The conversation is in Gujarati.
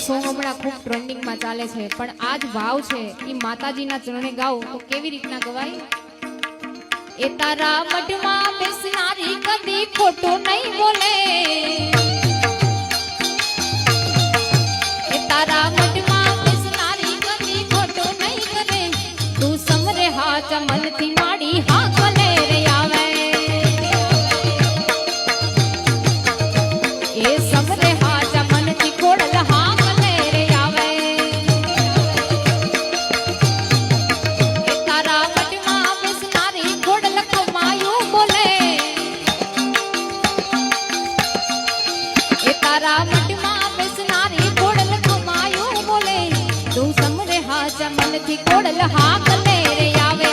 સોંગ હમણાં ખૂબ ટ્રેન્ડિંગ માં ચાલે છે, પણ આ જ ભાવ છે એ માતાજીના ચરણે ગાઓ તો કેવી રીતના ગવાય? એ તારા મઢમાં બેસનારી કદી ખોટું નહીં બોલે, એ તારા મઢમાં બેસનારી કદી ખોટું નહીં કરે, તું સમરે હાચા મનથી માડી હા કલે રે આવે, એ સમરે હાચા મનથી ખોડલ હા કલે રે આવે, એ તારા મઢમાં બેસનારી ખોડલ કમાયું બોલે, એ તારા મઢમાં બેસનારી ખોડલ કમાયું બોલે, તું સમરે હાચા મનથી ખોડલ હા કલે રે આવે.